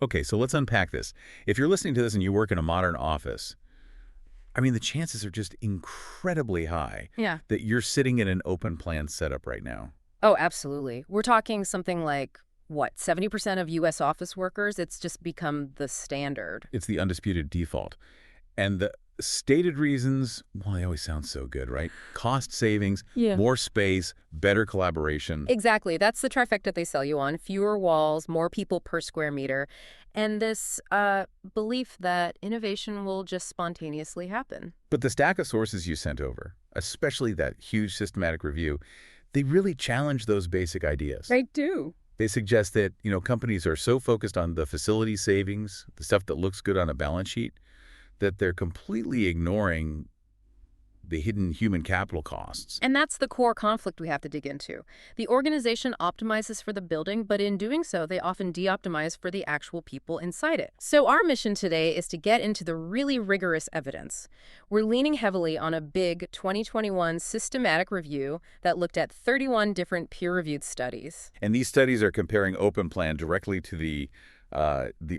Okay, so let's unpack this. If you're listening to this and you work in a modern office, I mean, the chances are just incredibly high Yeah. that you're sitting in an open plan setup right now. Oh, absolutely. We're talking something like, what, 70% of U.S. office workers? It's just become the standard. It's the undisputed default. And the stated reasons, well, they always sound so good, right? Cost savings, Yeah. more space, better collaboration. Exactly. That's the trifecta they sell you on. Fewer walls, more people per square meter, and this belief that innovation will just spontaneously happen. But the stack of sources you sent over, especially that huge systematic review, they really challenge those basic ideas. They do. They suggest that, companies are so focused on the facility savings, the stuff that looks good on a balance sheet, that they're completely ignoring the hidden human capital costs. And that's the core conflict we have to dig into. The organization optimizes for the building, but in doing so, they often de-optimize for the actual people inside it. So our mission today is to get into the really rigorous evidence. We're leaning heavily on a big 2021 systematic review that looked at 31 different peer-reviewed studies. And these studies are comparing open plan directly to the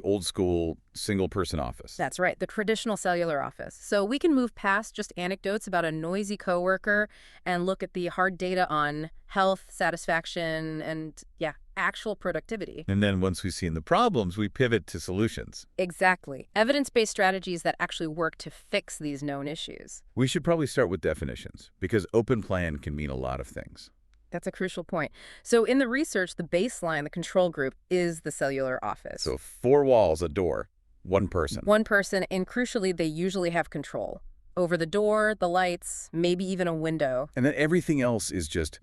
old school single-person office. That's right, the traditional cellular office. So we can move past just anecdotes about a noisy coworker and look at the hard data on health, satisfaction, and, actual productivity. And then once we've seen the problems, we pivot to solutions. Exactly. Evidence-based strategies that actually work to fix these known issues. We should probably start with definitions, because open plan can mean a lot of things. That's a crucial point. So in the research, the baseline, the control group, is the cellular office. So 4 walls, a door, one person. One person, and crucially, they usually have control over the door, the lights, maybe even a window. And then everything else is just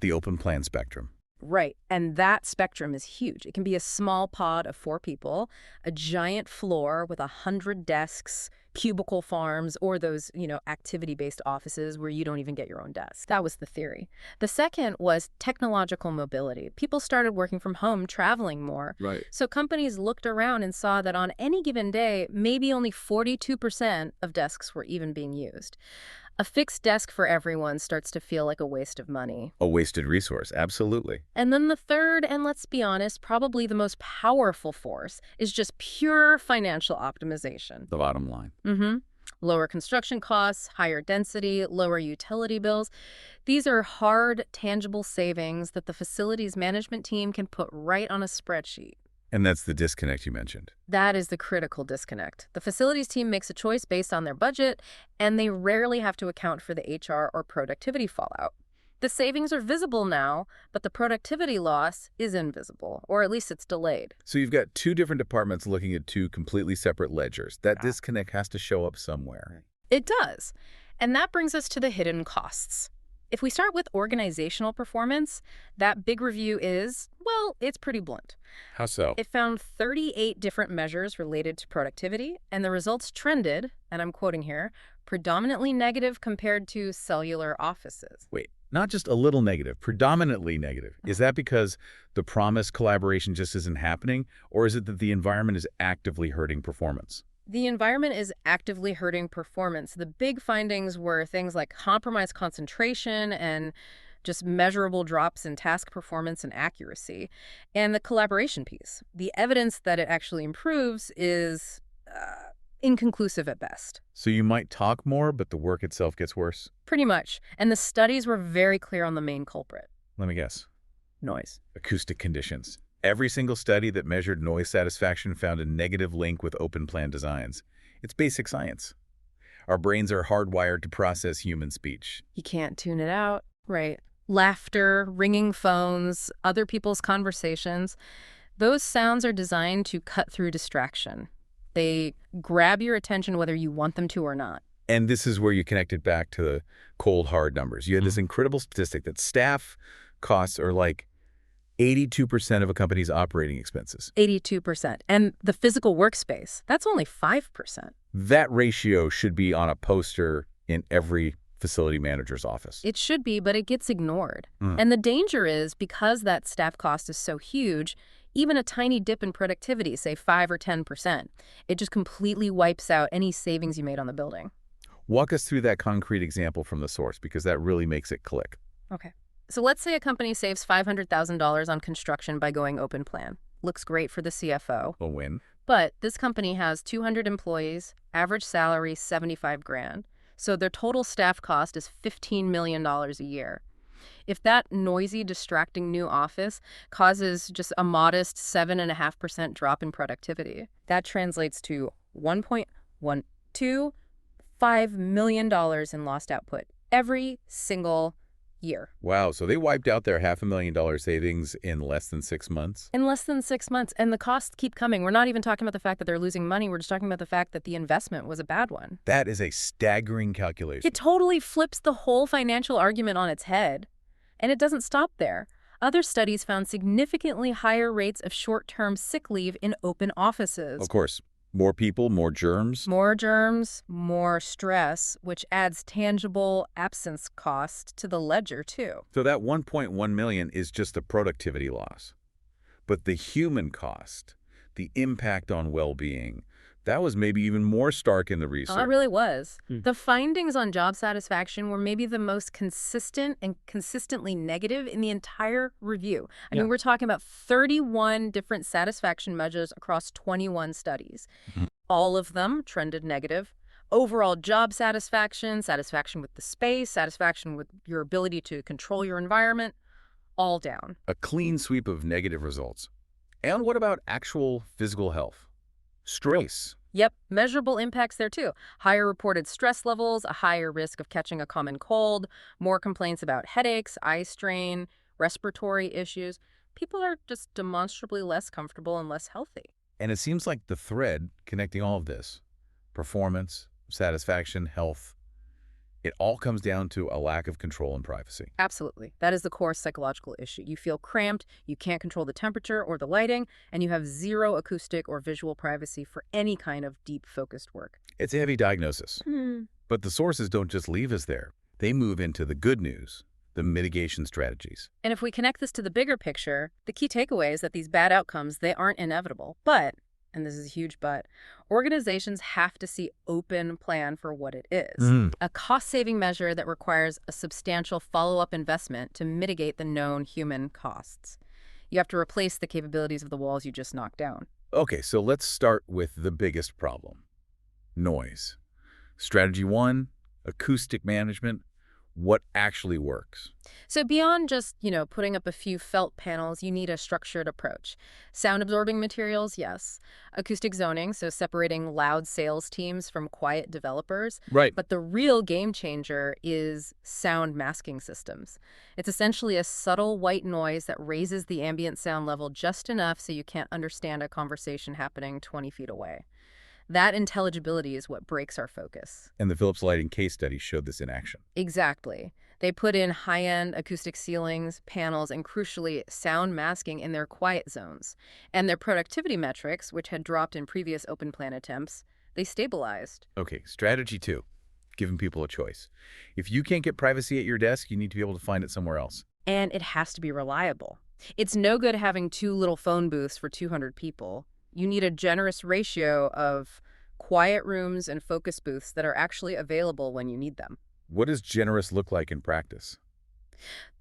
the open plan spectrum. Right, and that spectrum is huge. It can be a small pod of 4 people, a giant floor with 100 desks, cubicle farms, or those, activity-based offices where you don't even get your own desk. That was the theory. The second was technological mobility. People started working from home, traveling more. Right. So companies looked around and saw that on any given day, maybe only 42% of desks were even being used. A fixed desk for everyone starts to feel like a waste of money. A wasted resource, absolutely. And then the third, and let's be honest, probably the most powerful force, is just pure financial optimization. The bottom line. Lower construction costs, higher density, lower utility bills. These are hard, tangible savings that the facilities management team can put right on a spreadsheet. And that's the disconnect you mentioned. That is the critical disconnect. The facilities team makes a choice based on their budget, and they rarely have to account for the HR or productivity fallout. The savings are visible now, but the productivity loss is invisible, or at least it's delayed. So you've got 2 different departments looking at 2 completely separate ledgers. That disconnect has to show up somewhere. It does. And that brings us to the hidden costs. If we start with organizational performance, that big review is, well, it's pretty blunt. How so? It found 38 different measures related to productivity, and the results trended, and I'm quoting here, predominantly negative compared to cellular offices. Wait, not just a little negative, predominantly negative. Is that because the promised collaboration just isn't happening, or is it that the environment is actively hurting performance? The environment is actively hurting performance. The big findings were things like compromised concentration and just measurable drops in task performance and accuracy. And the collaboration piece, the evidence that it actually improves is inconclusive at best. So you might talk more, but the work itself gets worse? Pretty much. And the studies were very clear on the main culprit. Let me guess. Noise. Acoustic conditions. Every single study that measured noise satisfaction found a negative link with open plan designs. It's basic science. Our brains are hardwired to process human speech. You can't tune it out. Right. Laughter, ringing phones, other people's conversations. Those sounds are designed to cut through distraction. They grab your attention whether you want them to or not. And this is where you connected back to the cold, hard numbers. You had this incredible statistic that staff costs are like 82% of a company's operating expenses. 82%. And the physical workspace, that's only 5%. That ratio should be on a poster in every facility manager's office. It should be, but it gets ignored. And the danger is, because that staff cost is so huge, even a tiny dip in productivity, say 5 or 10%, it just completely wipes out any savings you made on the building. Walk us through that concrete example from the source, because that really makes it click. Okay. So let's say a company saves $500,000 on construction by going open plan. Looks great for the CFO. A win. But this company has 200 employees, average salary 75 grand. So their total staff cost is $15 million a year. If that noisy, distracting new office causes just a modest 7.5% drop in productivity, that translates to $1.125 million in lost output every single year. Wow, so they wiped out their $500,000 savings in less than 6 months? In less than 6 months, and the costs keep coming. We're not even talking about the fact that they're losing money. We're just talking about the fact that the investment was a bad one. That is a staggering calculation. It totally flips the whole financial argument on its head. And it doesn't stop there. Other studies found significantly higher rates of short-term sick leave in open offices. Of course. More people, more germs. More germs, more stress, which adds tangible absence cost to the ledger, too. So that 1.1 million is just a productivity loss. But the human cost, the impact on well-being, that was maybe even more stark in the research. It really was. The findings on job satisfaction were maybe the most consistent and consistently negative in the entire review. I mean, we're talking about 31 different satisfaction measures across 21 studies. All of them trended negative. Overall job satisfaction, satisfaction with the space, satisfaction with your ability to control your environment, all down. A clean sweep of negative results. And what about actual physical health? Stress. Yep, measurable impacts there too. Higher reported stress levels, a higher risk of catching a common cold, more complaints about headaches, eye strain, respiratory issues. People are just demonstrably less comfortable and less healthy. And it seems like the thread connecting all of this, performance, satisfaction, health, it all comes down to a lack of control and privacy. Absolutely. That is the core psychological issue. You feel cramped, you can't control the temperature or the lighting, and you have zero acoustic or visual privacy for any kind of deep focused work. It's a heavy diagnosis. But the sources don't just leave us there. They move into the good news, the mitigation strategies. And if we connect this to the bigger picture, the key takeaway is that these bad outcomes, they aren't inevitable. But, and this is a huge but, organizations have to see open plan for what it is. A cost-saving measure that requires a substantial follow-up investment to mitigate the known human costs. You have to replace the capabilities of the walls you just knocked down. Okay, so let's start with the biggest problem. Noise. Strategy 1, acoustic management. What actually works? So beyond just, putting up a few felt panels, you need a structured approach. Sound-absorbing materials, yes. Acoustic zoning, so separating loud sales teams from quiet developers. Right. But the real game changer is sound masking systems. It's essentially a subtle white noise that raises the ambient sound level just enough so you can't understand a conversation happening 20 feet away. That intelligibility is what breaks our focus. And the Philips Lighting case study showed this in action. Exactly. They put in high-end acoustic ceilings, panels, and crucially, sound masking in their quiet zones. And their productivity metrics, which had dropped in previous open plan attempts, they stabilized. Okay, strategy 2, giving people a choice. If you can't get privacy at your desk, you need to be able to find it somewhere else. And it has to be reliable. It's no good having 2 little phone booths for 200 people. You need a generous ratio of quiet rooms and focus booths that are actually available when you need them. What does generous look like in practice?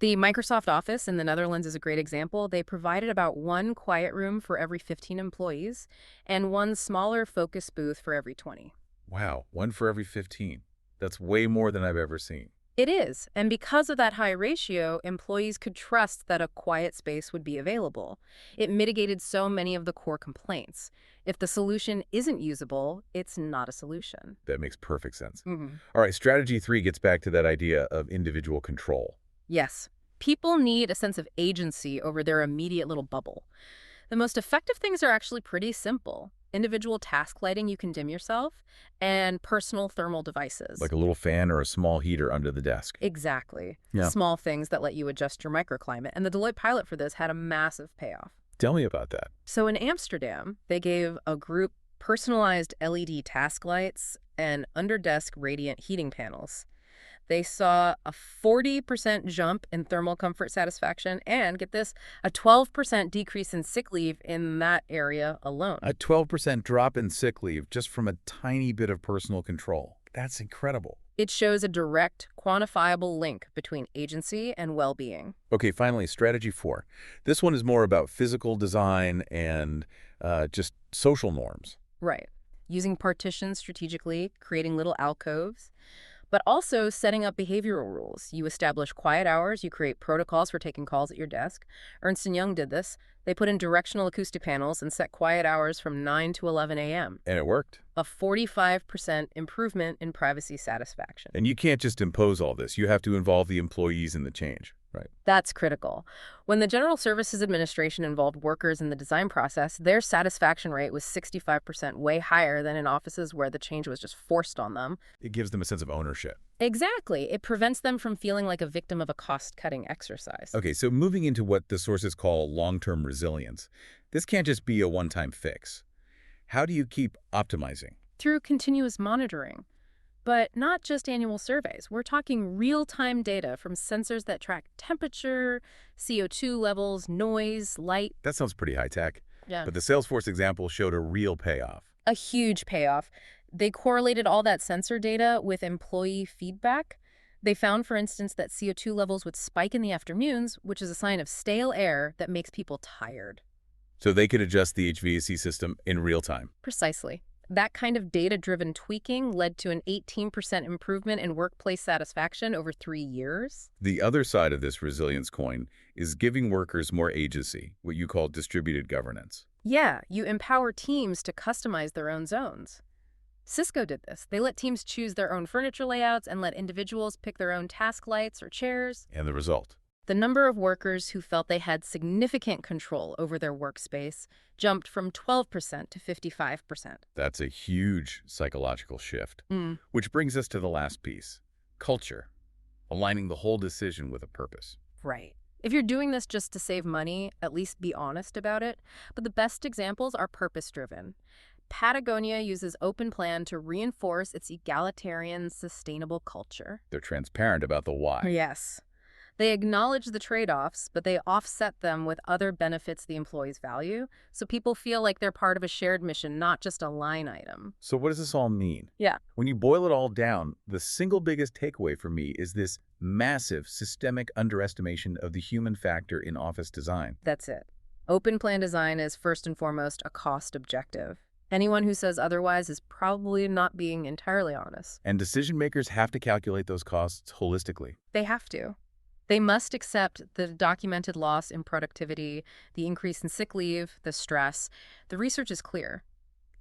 The Microsoft Office in the Netherlands is a great example. They provided about 1 quiet room for every 15 employees and 1 smaller focus booth for every 20. Wow, 1 for every 15. That's way more than I've ever seen. It is, and because of that high ratio, employees could trust that a quiet space would be available. It mitigated so many of the core complaints. If the solution isn't usable, it's not a solution. That makes perfect sense. All right, strategy 3 gets back to that idea of individual control. Yes, people need a sense of agency over their immediate little bubble. The most effective things are actually pretty simple. Individual task lighting you can dim yourself, and personal thermal devices. Like a little fan or a small heater under the desk. Exactly. Yeah. Small things that let you adjust your microclimate. And the Deloitte pilot for this had a massive payoff. Tell me about that. So in Amsterdam, they gave a group personalized LED task lights and under-desk radiant heating panels. They saw a 40% jump in thermal comfort satisfaction and, get this, a 12% decrease in sick leave in that area alone. A 12% drop in sick leave just from a tiny bit of personal control. That's incredible. It shows a direct, quantifiable link between agency and well-being. Okay, finally, strategy 4. This one is more about physical design and just social norms. Right. Using partitions strategically, creating little alcoves, but also setting up behavioral rules. You establish quiet hours, you create protocols for taking calls at your desk. Ernst & Young did this. They put in directional acoustic panels and set quiet hours from 9 to 11 a.m. And it worked. A 45% improvement in privacy satisfaction. And you can't just impose all this. You have to involve the employees in the change. Right. That's critical. When the General Services Administration involved workers in the design process, their satisfaction rate was 65%, way higher than in offices where the change was just forced on them. It gives them a sense of ownership. Exactly. It prevents them from feeling like a victim of a cost-cutting exercise. Okay, so moving into what the sources call long-term resilience, this can't just be a one-time fix. How do you keep optimizing? Through continuous monitoring. But not just annual surveys. We're talking real-time data from sensors that track temperature, CO2 levels, noise, light. That sounds pretty high-tech. Yeah. But the Salesforce example showed a real payoff. A huge payoff. They correlated all that sensor data with employee feedback. They found, for instance, that CO2 levels would spike in the afternoons, which is a sign of stale air that makes people tired. So they could adjust the HVAC system in real time. Precisely. That kind of data-driven tweaking led to an 18% improvement in workplace satisfaction over 3 years. The other side of this resilience coin is giving workers more agency, what you call distributed governance. Yeah, you empower teams to customize their own zones. Cisco did this. They let teams choose their own furniture layouts and let individuals pick their own task lights or chairs. And the result? The number of workers who felt they had significant control over their workspace jumped from 12% to 55%. That's a huge psychological shift. Which brings us to the last piece, culture, aligning the whole decision with a purpose. Right. If you're doing this just to save money, at least be honest about it. But the best examples are purpose-driven. Patagonia uses Open Plan to reinforce its egalitarian, sustainable culture. They're transparent about the why. Yes. They acknowledge the trade-offs, but they offset them with other benefits the employees value, so people feel like they're part of a shared mission, not just a line item. So what does this all mean? Yeah. When you boil it all down, the single biggest takeaway for me is this massive systemic underestimation of the human factor in office design. That's it. Open Plan design is first and foremost a cost objective. Anyone who says otherwise is probably not being entirely honest. And decision makers have to calculate those costs holistically. They have to. They must accept the documented loss in productivity, the increase in sick leave, the stress. The research is clear.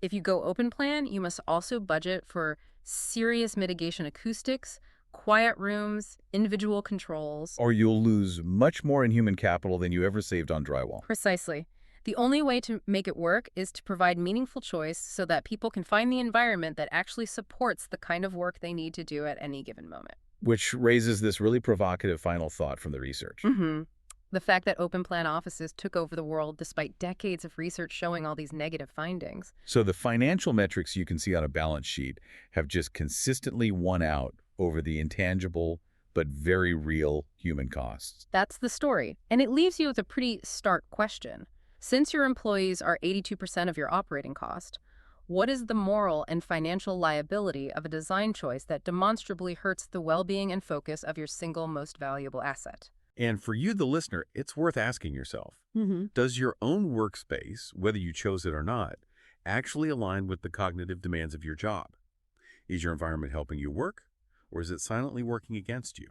If you go Open Plan, you must also budget for serious mitigation acoustics, quiet rooms, individual controls. Or you'll lose much more in human capital than you ever saved on drywall. Precisely. The only way to make it work is to provide meaningful choice so that people can find the environment that actually supports the kind of work they need to do at any given moment. Which raises this really provocative final thought from the research. The fact that Open Plan offices took over the world despite decades of research showing all these negative findings. So the financial metrics you can see on a balance sheet have just consistently won out over the intangible but very real human costs. That's the story. And it leaves you with a pretty stark question. Since your employees are 82% of your operating cost, what is the moral and financial liability of a design choice that demonstrably hurts the well-being and focus of your single most valuable asset? And for you, the listener, it's worth asking yourself, does your own workspace, whether you chose it or not, actually align with the cognitive demands of your job? Is your environment helping you work, or is it silently working against you?